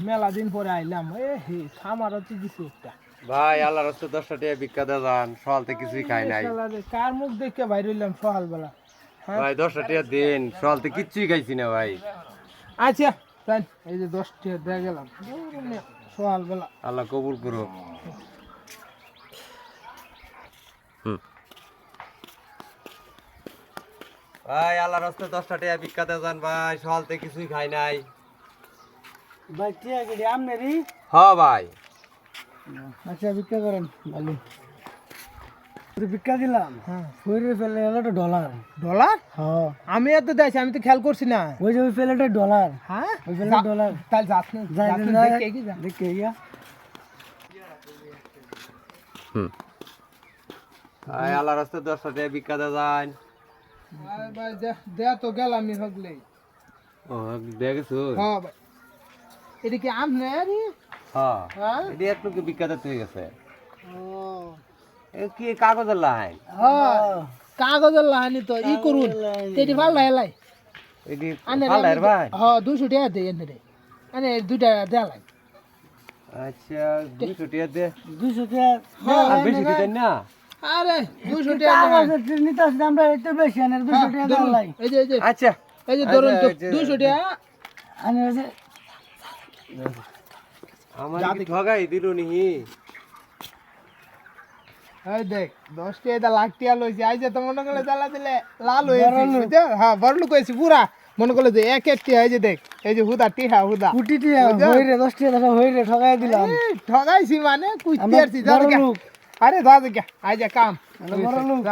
মেলা দিন পরে আইলাম খামারও তো দিছি একটা ভাই আল্লাহর রাস্তে 10টা টাকা ভিক্ষা দিয়ে যান, সকালতে কিছুই খাই নাই। কার মুখ দেখে বাইর হইলাম সকালবেলা। ভাই 10টা টাকা দিন, সকালতে কিচ্ছুই খাইছি না ভাই। আচ্ছা তাই এই যে 10 টাকা দিয়ে গেলাম সকালবেলা। আল্লাহ কবুল করো। ভাই আল্লাহর রাস্তে 10টা টাকা ভিক্ষা দিয়ে যান ভাই, সকালতে কিছুই খাই নাই। ভাই টিয়া গেলি আমনেরই? হ্যাঁ ভাই। আচ্ছা ভিক্ষা করেন ভালো ভিক্ষা দিলাম। হ্যাঁ শরীরে ফেলে একটা ডলার। ডলার? হ্যাঁ আমি এত দেখ আমি তো খেয়াল করছি না। ওই যে ওই ফেলেটা ডলার। হ্যাঁ ওই ফেলেটা ডলার। তাহলে যাস না দেখে গিয়া ভাই আল্লাহর রাস্তে 10টা টাকা ভিক্ষা দিয়ে যান। ভাই দে তো গেলাম আমি হগলে। ও দেখেছো? হ্যাঁ ভাই এটা কি আমনেরই? হ্যাঁ হ্যাঁ এটি একটু ভিক্ষা দিতে হয়ে গেছে। ও এ কি কাগজের লাইন? হ্যাঁ কাগজের লাহানি তো ই করুন তেটি ভাল লাই এটি আনে ফালার ভাই। হ্যাঁ 200 টাকা দে এনে রে আনে 2 টাকা দে লাই। আচ্ছা 200 টাকা দে। 200 টাকা আর বেশি দিতেন না? আরে 200 টাকা কাগজ নিতে আসলে আমরা একটু বেশি আনে 200 টাকা দে লাই। এই যে আচ্ছা এই যে ধরুন তো 200 টাকা আনে যে আমার কি ঠগাই দিল নিহি? এই দেখ 10 টাকা লাখ টাকা লইছি আই যে তো মনে করে জ্বালা দিলে লাল হইছে বুঝছো? হ্যাঁ বড় লোক হইছে পুরা মনে করলে যে এক এক টাকা এই যে দেখ এই যে হুদা টিহা হুদা কুটি টিহা হই রে 10 টাকা হই রে ঠগাই দিলাম। ঠগাইছি মানে কুইতে আরছি যা। আরে যা আই যে কাম বড় লোক